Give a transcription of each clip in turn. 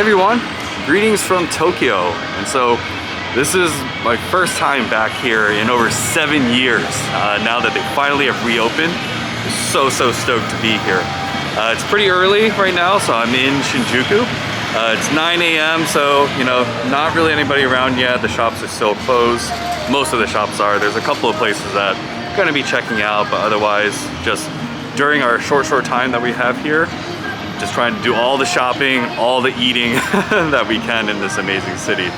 everyone, greetings from Tokyo. And so this is my first time back here in over 7 years now that they finally have reopened. So stoked to be here. It's pretty early right now, so I'm in Shinjuku. It's 9 a.m. so not really anybody around yet. The shops are still closed. Most of the shops are. There's a couple of places that I'm gonna be checking out, but otherwise just during our short time that we have here, just trying to do all the shopping, all the eating that we can in this amazing city.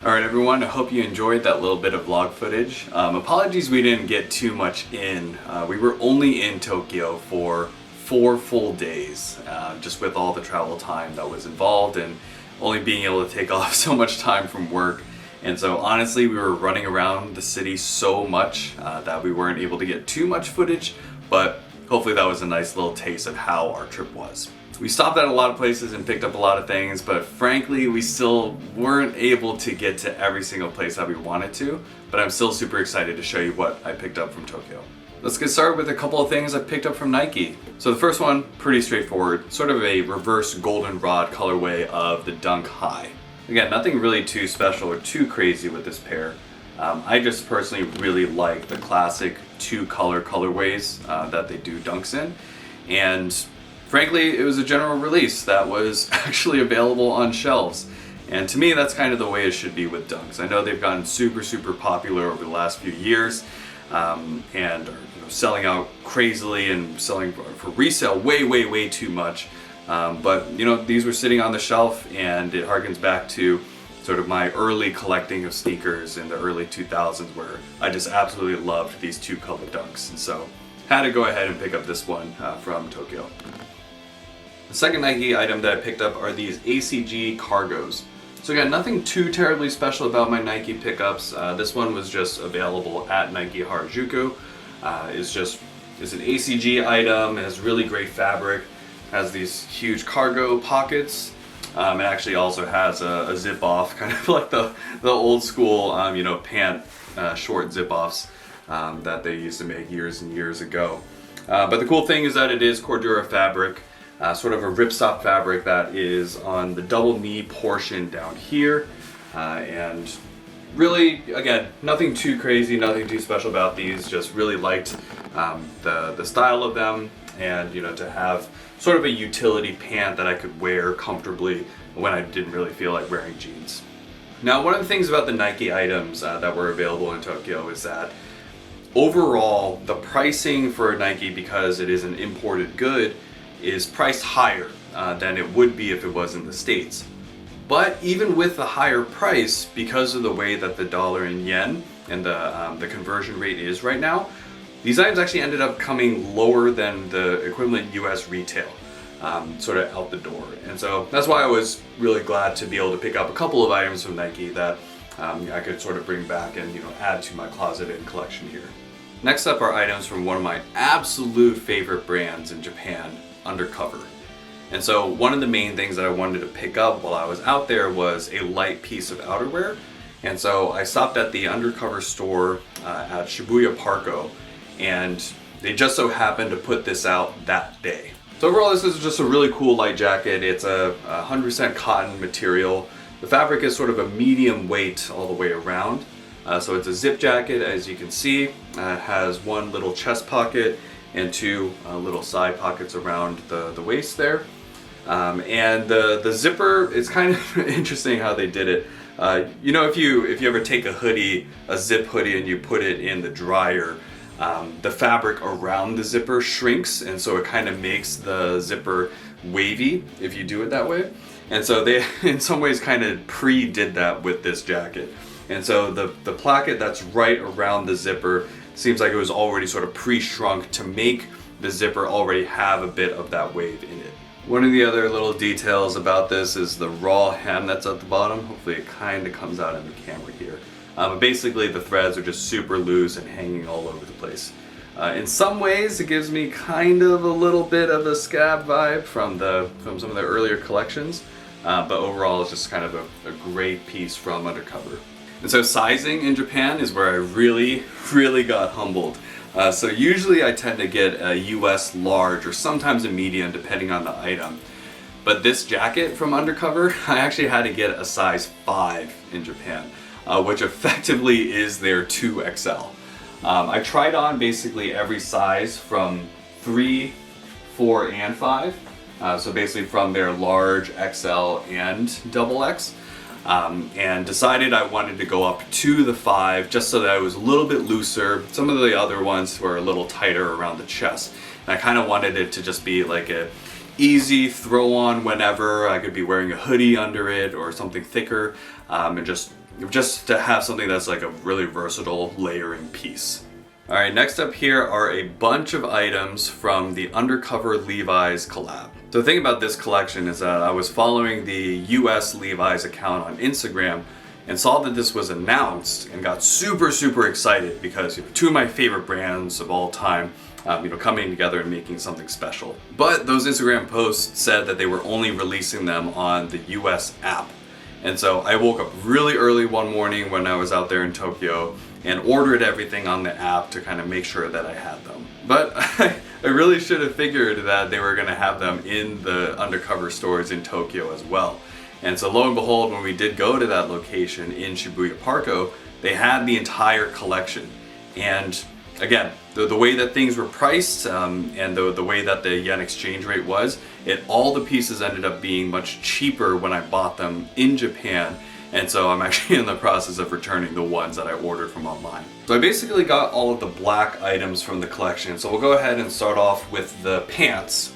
Alright everyone, I hope you enjoyed that little bit of vlog footage. Apologies we didn't get too much in. We were only in Tokyo for 4 full days, just with all the travel time that was involved and only being able to take off so much time from work. And so honestly, we were running around the city so much that we weren't able to get too much footage, but hopefully that was a nice little taste of how our trip was. We stopped at a lot of places and picked up a lot of things, but frankly, we still weren't able to get to every single place that we wanted to, but I'm still super excited to show you what I picked up from Tokyo. Let's get started with a couple of things I picked up from Nike. So the first one, pretty straightforward, sort of a reverse goldenrod colorway of the Dunk High. Again, nothing really too special or too crazy with this pair. I just personally really like the classic 2-color colorways that they do Dunks in, and frankly, it was a general release that was actually available on shelves. And to me, that's kind of the way it should be with Dunks. I know they've gotten super popular over the last few years and are selling out crazily and selling for resale way too much. But these were sitting on the shelf, and it harkens back to sort of my early collecting of sneakers in the early 2000s, where I just absolutely loved these 2-color Dunks. And so had to go ahead and pick up this one from Tokyo. The second Nike item that I picked up are these ACG cargos. So again, nothing too terribly special about my Nike pickups. This one was just available at Nike Harajuku. It's an ACG item. It has really great fabric. Has these huge cargo pockets. It actually also has a zip off, kind of like the old school pant short zip offs that they used to make years and years ago. But the cool thing is that it is Cordura fabric. Sort of a ripstop fabric that is on the double knee portion down here, and really, again, nothing too crazy, nothing too special about these. Just really liked the style of them, and to have sort of a utility pant that I could wear comfortably when I didn't really feel like wearing jeans. Now, one of the things about the Nike items that were available in Tokyo is that overall the pricing for Nike, because it is an imported good, is priced higher than it would be if it was in the States. But even with the higher price, because of the way that the dollar and yen and the conversion rate is right now, these items actually ended up coming lower than the equivalent US retail, sort of out the door. And so that's why I was really glad to be able to pick up a couple of items from Nike that I could sort of bring back and add to my closet and collection here. Next up are items from one of my absolute favorite brands in Japan, Undercover. And so one of the main things that I wanted to pick up while I was out there was a light piece of outerwear. And so I stopped at the Undercover store at Shibuya Parko, and they just so happened to put this out that day. So overall, this is just a really cool light jacket. It's a 100% cotton material. The fabric is sort of a medium weight all the way around. So it's a zip jacket, as you can see. It has one little chest pocket and 2 little side pockets around the waist there. And the zipper is kind of interesting how they did it. If you ever take a hoodie, a zip hoodie, and you put it in the dryer, the fabric around the zipper shrinks, and so it kind of makes the zipper wavy if you do it that way. And so they, in some ways, kind of pre-did that with this jacket. And so the placket that's right around the zipper seems like it was already sort of pre-shrunk to make the zipper already have a bit of that wave in it. One of the other little details about this is the raw hem that's at the bottom. Hopefully it kind of comes out in the camera here. But basically the threads are just super loose and hanging all over the place. In some ways it gives me kind of a little bit of a scab vibe from some of the earlier collections. But overall it's just kind of a great piece from Undercover. And so sizing in Japan is where I really got humbled. So usually I tend to get a US large or sometimes a medium depending on the item. But this jacket from Undercover, I actually had to get a size 5 in Japan, which effectively is their 2XL. I tried on basically every size from 3, 4, and 5. So basically from their large XL and XX. And decided I wanted to go up to the 5 just so that it was a little bit looser. Some of the other ones were a little tighter around the chest. And I kind of wanted it to just be like a easy throw on whenever. I could be wearing a hoodie under it or something thicker, and just to have something that's like a really versatile layering piece. Alright, next up here are a bunch of items from the Undercover Levi's collab. So the thing about this collection is that I was following the US Levi's account on Instagram and saw that this was announced and got super excited because two of my favorite brands of all time coming together and making something special. But those Instagram posts said that they were only releasing them on the US app. And so I woke up really early one morning when I was out there in Tokyo and ordered everything on the app to kind of make sure that I had them. But I really should have figured that they were going to have them in the Undercover stores in Tokyo as well. And so lo and behold, when we did go to that location in Shibuya Parko, they had the entire collection. And again, the way that things were priced and the way that the yen exchange rate was, all the pieces ended up being much cheaper when I bought them in Japan. And so I'm actually in the process of returning the ones that I ordered from online. So I basically got all of the black items from the collection. So we'll go ahead and start off with the pants,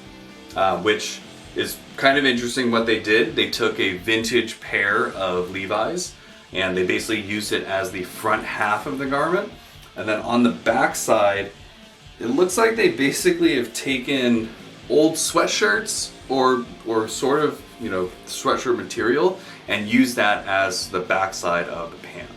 which is kind of interesting what they did. They took a vintage pair of Levi's and they basically used it as the front half of the garment. And then on the back side, it looks like they basically have taken old sweatshirts or sort of, sweatshirt material and use that as the backside of the pant.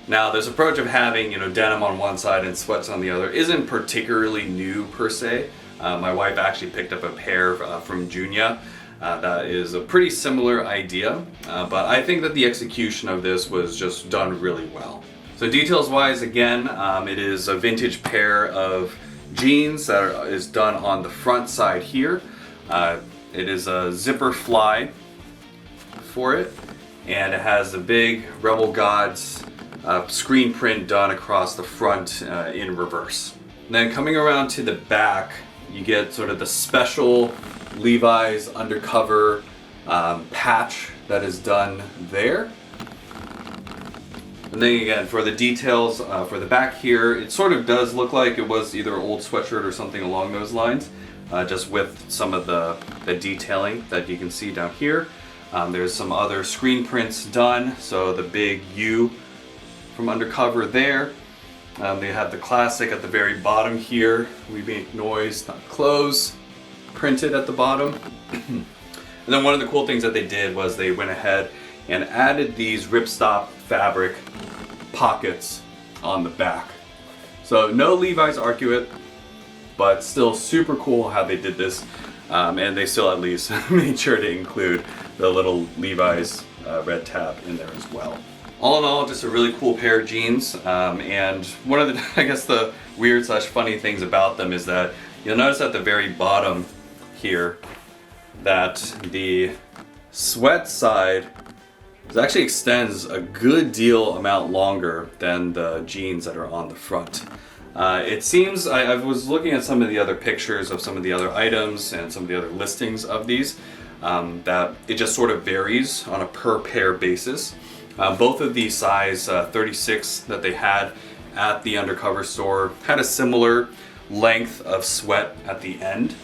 Now, this approach of having, denim on one side and sweats on the other isn't particularly new per se. My wife actually picked up a pair from Junya that is a pretty similar idea, but I think that the execution of this was just done really well. So details wise, again, it is a vintage pair of jeans that is done on the front side here. It is a zipper fly for it, and it has a big Rebel Gods screen print done across the front in reverse. And then coming around to the back, you get sort of the special Levi's Undercover patch that is done there. And then again, for the details for the back here, it sort of does look like it was either an old sweatshirt or something along those lines, just with some of the detailing that you can see down here. There's some other screen prints done, so the big U from Undercover there. They have the classic at the very bottom here, "We make noise, not clothes," printed at the bottom. And then one of the cool things that they did was they went ahead and added these ripstop fabric pockets on the back. So no Levi's arcuate, but still super cool how they did this. And they still at least made sure to include the little Levi's red tab in there as well. All in all, just a really cool pair of jeans. And one of the, I guess the weird / funny things about them is that you'll notice at the very bottom here that the sweat side actually extends a good deal amount longer than the jeans that are on the front. It seems, I was looking at some of the other pictures of some of the other items and some of the other listings of these, that it just sort of varies on a per pair basis. Both of the size 36 that they had at the Undercover store had a similar length of sweat at the end,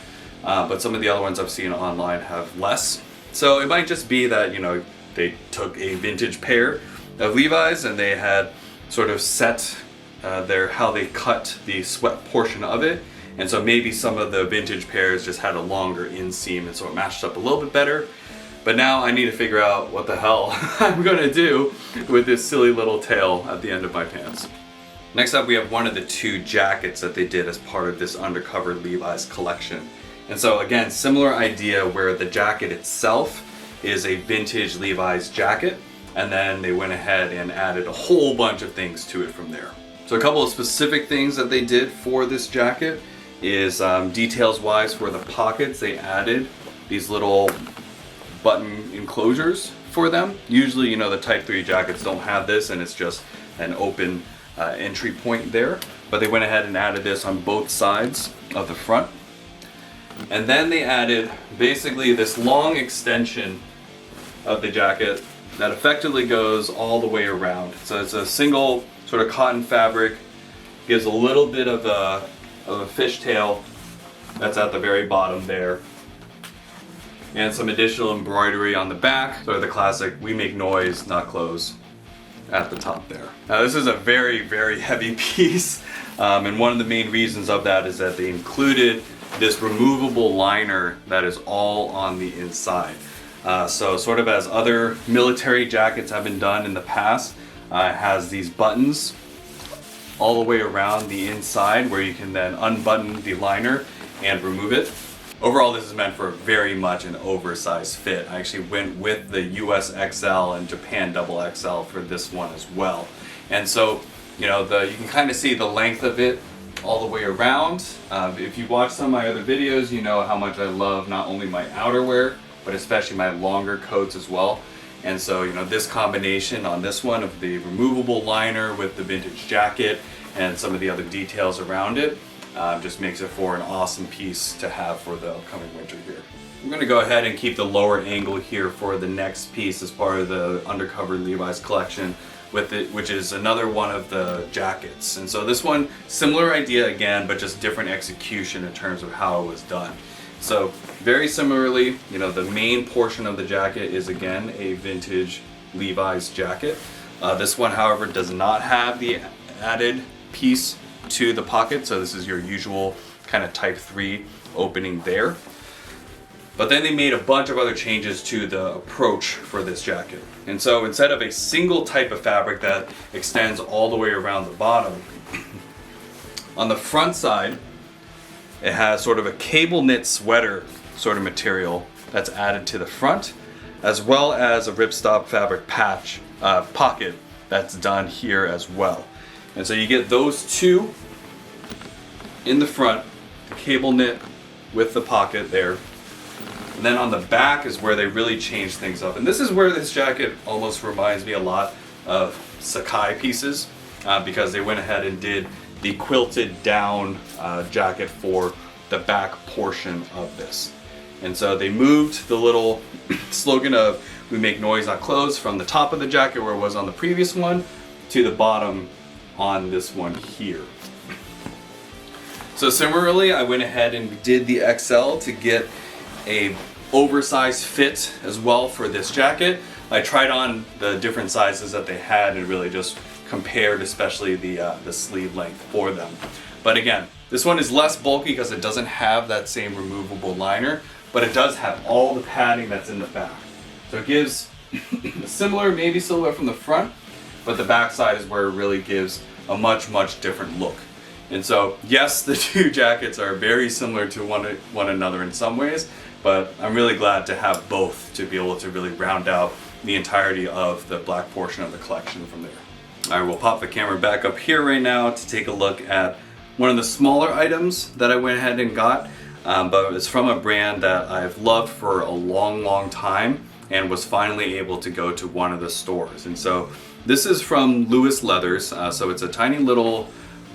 but some of the other ones I've seen online have less. So it might just be that, you know, they took a vintage pair of Levi's and they had sort of set how they cut the sweat portion of it. And so maybe some of the vintage pairs just had a longer inseam and so it matched up a little bit better. But now I need to figure out what the hell I'm gonna do with this silly little tail at the end of my pants. Next up, we have one of the two jackets that they did as part of this undercover Levi's collection. And so again, similar idea where the jacket itself is a vintage Levi's jacket, and then they went ahead and added a whole bunch of things to it from there. So a couple of specific things that they did for this jacket is details wise for the pockets, they added these little button enclosures for them. Usually, you know, the Type 3 jackets don't have this and it's just an open entry point there. But they went ahead and added this on both sides of the front. And then they added basically this long extension of the jacket that effectively goes all the way around. So it's a single sort of cotton fabric, gives a little bit of a fishtail that's at the very bottom there. And some additional embroidery on the back, sort of the classic "we make noise, not clothes" at the top there. Now this is a very, very heavy piece, and one of the main reasons of that is that they included this removable liner that is all on the inside. So sort of as other military jackets have been done in the past, it has these buttons all the way around the inside where you can then unbutton the liner and remove it. Overall, this is meant for very much an oversized fit. I actually went with the US XL and Japan XXL for this one as well. And so, you know, you can kind of see the length of it all the way around. If you watch some of my other videos, you know how much I love not only my outerwear, but especially my longer coats as well. And so, you know, this combination on this one of the removable liner with the vintage jacket and some of the other details around it just makes it for an awesome piece to have for the upcoming winter here. I'm going to go ahead and keep the lower angle here for the next piece as part of the undercover Levi's collection with it, which is another one of the jackets. And so this one, similar idea again, but just different execution in terms of how it was done. So very similarly, you know, the main portion of the jacket is again a vintage Levi's jacket. This one, however, does not have the added piece to the pocket, so this is your usual kind of Type 3 opening there. But then they made a bunch of other changes to the approach for this jacket. And so instead of a single type of fabric that extends all the way around the bottom, on the front side, it has sort of a cable knit sweater sort of material that's added to the front, as well as a ripstop fabric patch pocket that's done here as well. And so you get those two in the front, the cable knit with the pocket there. And then on the back is where they really change things up. And this is where this jacket almost reminds me a lot of Sakai pieces because they went ahead and did the quilted down jacket for the back portion of this. And so they moved the little slogan of "we make noise, not clothes" from the top of the jacket where it was on the previous one to the bottom on this one here. So similarly, I went ahead and did the XL to get a oversized fit as well for this jacket. I tried on the different sizes that they had and really just compared, especially the sleeve length for them. But again, this one is less bulky because it doesn't have that same removable liner, but it does have all the padding that's in the back. So it gives a similar, maybe silhouette from the front, but the back side is where it really gives a much, much different look. And so, yes, the two jackets are very similar to one another in some ways, but I'm really glad to have both to be able to really round out the entirety of the black portion of the collection from there. All right, we'll pop the camera back up here right now to take a look at one of the smaller items that I went ahead and got, but it's from a brand that I've loved for a long, long time and was finally able to go to one of the stores. And so this is from Lewis Leathers, so it's a tiny little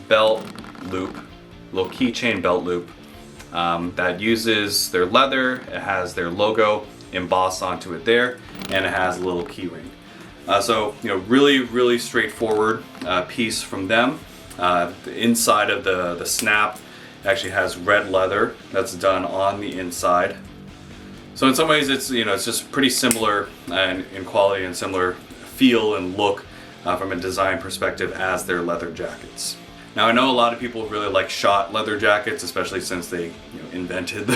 belt loop, little keychain belt loop that uses their leather. It has their logo embossed onto it there, and it has a little key ring. So, you know, really, really straightforward piece from them. The inside of the snap actually has red leather that's done on the inside. So in some ways it's, it's just pretty similar in quality and similar feel and look from a design perspective as their leather jackets. Now I know a lot of people really like shot leather jackets, especially since they invented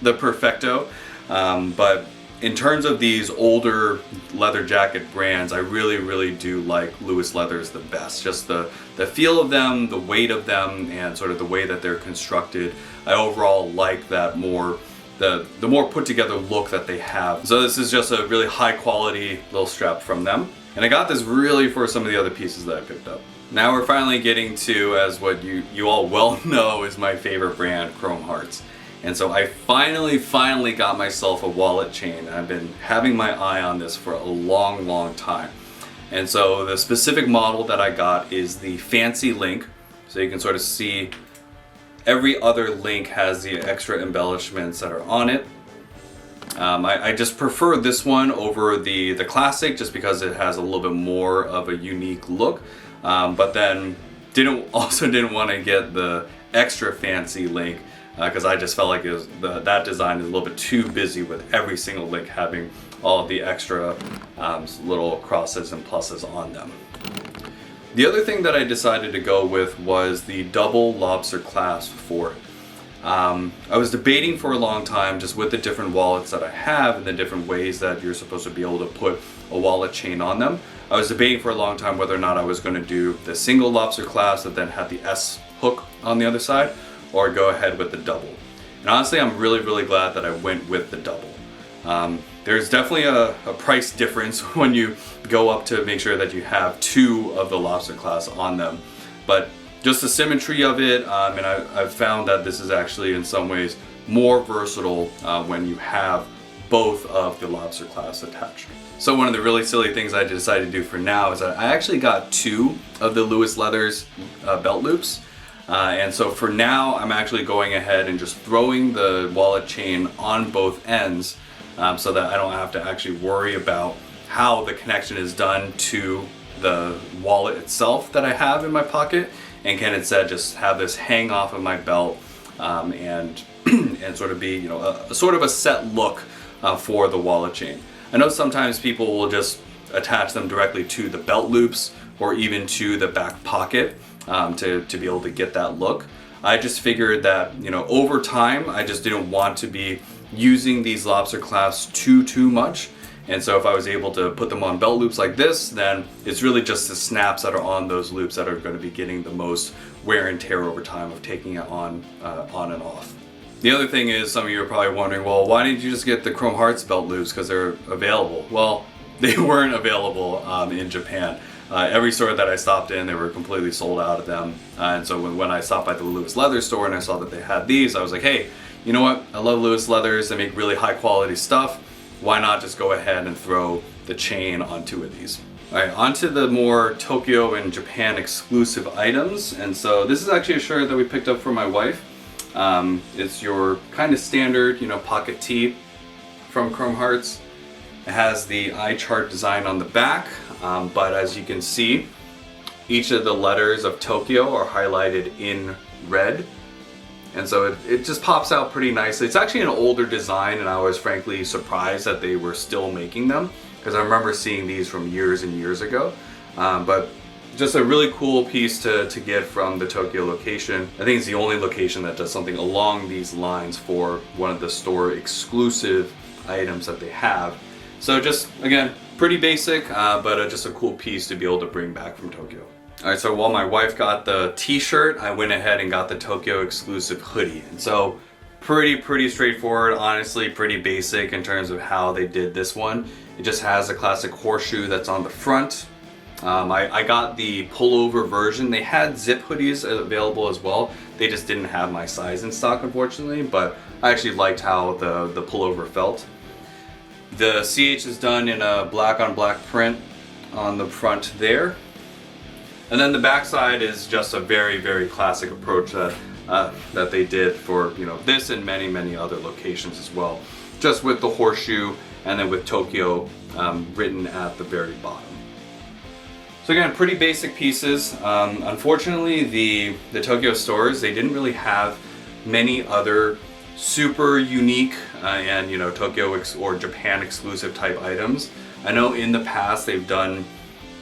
the Perfecto. But in terms of these older leather jacket brands, I really do like Lewis leathers the best. Just the feel of them, the weight of them, and sort of the way that they're constructed. I overall like that more, the more put together look that they have. So this is just a really high quality little strap from them. And I got this really for some of the other pieces that I picked up. Now we're finally getting to, as what you all well know is my favorite brand, Chrome Hearts. And so I finally got myself a wallet chain. I've been having my eye on this for a long time. And so the specific model that I got is the Fancy Link. So you can sort of see every other link has the extra embellishments that are on it. I just prefer this one over the classic just because it has a little bit more of a unique look. But then didn't want to get the extra fancy link because I just felt like that design is a little bit too busy with every single link having all of the extra little crosses and pluses on them. The other thing that I decided to go with was the double lobster clasp for it. I was debating for a long time just with the different wallets that I have and the different ways that you're supposed to be able to put a wallet chain on them. I was debating for a long time whether or not I was going to do the single lobster clasp that then had the S hook on the other side, or go ahead with the double. And honestly, I'm really glad that I went with the double. There's definitely a price difference when you go up to make sure that you have two of the lobster clasp on them. But just the symmetry of it, and I've found that this is actually in some ways more versatile when you have both of the lobster clasps attached. So one of the really silly things I decided to do for now is that I actually got two of the Lewis Leathers belt loops. And so for now, I'm actually going ahead and just throwing the wallet chain on both ends so that I don't have to actually worry about how the connection is done to the wallet itself that I have in my pocket, and can instead just have this hang off of my belt and sort of be, a sort of a set look for the wallet chain. I know sometimes people will just attach them directly to the belt loops or even to the back pocket to be able to get that look. I just figured that, over time, I just didn't want to be using these lobster clasps too much. And so if I was able to put them on belt loops like this, then it's really just the snaps that are on those loops that are going to be getting the most wear and tear over time of taking it on and off. The other thing is, some of you are probably wondering, well, why didn't you just get the Chrome Hearts belt loops because they're available? Well, they weren't available in Japan. Every store that I stopped in, they were completely sold out of them. And so when I stopped by the Lewis Leather store and I saw that they had these, I was like, hey, you know what? I love Lewis Leathers. They make really high quality stuff. Why not just go ahead and throw the chain on two of these? All right, on to the more Tokyo and Japan exclusive items. And so this is actually a shirt that we picked up for my wife. It's your kind of standard, pocket tee from Chrome Hearts. It has the eye chart design on the back, but as you can see, each of the letters of Tokyo are highlighted in red. And so it just pops out pretty nicely. It's actually an older design, and I was frankly surprised that they were still making them, because I remember seeing these from years and years ago. But just a really cool piece to get from the Tokyo location. I think it's the only location that does something along these lines for one of the store exclusive items that they have. So just, again, pretty basic, but just a cool piece to be able to bring back from Tokyo. Alright, so while my wife got the t-shirt, I went ahead and got the Tokyo exclusive hoodie. And so pretty straightforward, honestly, pretty basic in terms of how they did this one. It just has a classic horseshoe that's on the front. I got the pullover version. They had zip hoodies available as well. They just didn't have my size in stock, unfortunately, but I actually liked how the pullover felt. The CH is done in a black on black print on the front there. And then the back side is just a very classic approach that they did for this and many other locations as well. Just with the horseshoe and then with Tokyo written at the very bottom. So again, pretty basic pieces. Unfortunately, the Tokyo stores, they didn't really have many other super unique and Tokyo or Japan exclusive type items. I know in the past they've done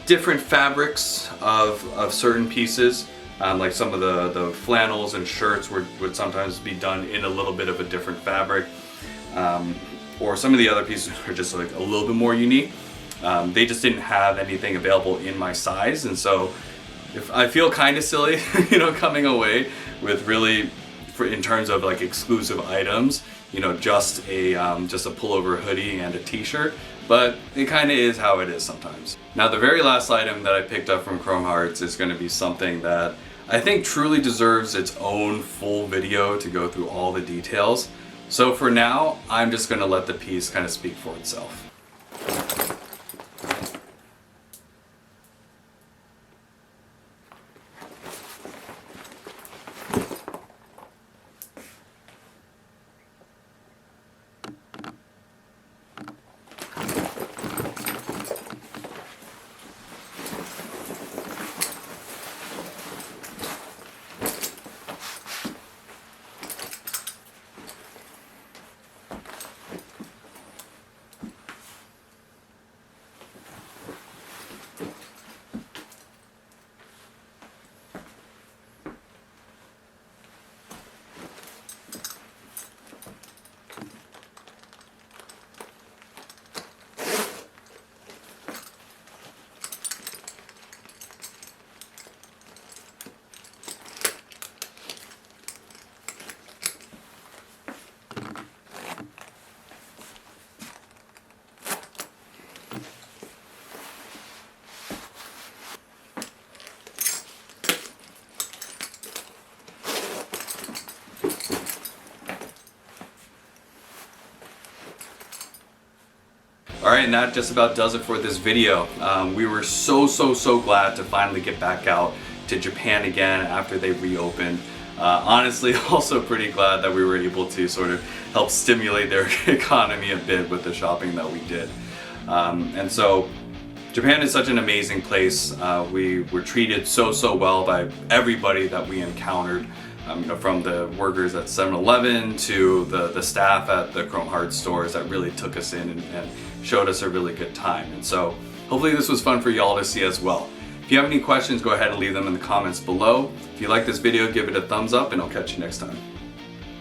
different fabrics of certain pieces. Like some of the flannels and shirts would sometimes be done in a little bit of a different fabric. Or some of the other pieces are just like a little bit more unique. They just didn't have anything available in my size, and so if I feel kind of silly, coming away with really, in terms of like exclusive items, just a pullover hoodie and a t-shirt. But it kind of is how it is sometimes. Now the very last item that I picked up from Chrome Hearts is going to be something that I think truly deserves its own full video to go through all the details. So for now, I'm just going to let the piece kind of speak for itself. Alright, and that just about does it for this video. We were so glad to finally get back out to Japan again after they reopened. Honestly, also pretty glad that we were able to sort of help stimulate their economy a bit with the shopping that we did. And so Japan is such an amazing place. We were treated so well by everybody that we encountered. From the workers at 7-Eleven to the staff at the Chrome Hearts stores that really took us in and showed us a really good time. And so hopefully this was fun for y'all to see as well. If you have any questions, go ahead and leave them in the comments below. If you like this video, give it a thumbs up, and I'll catch you next time.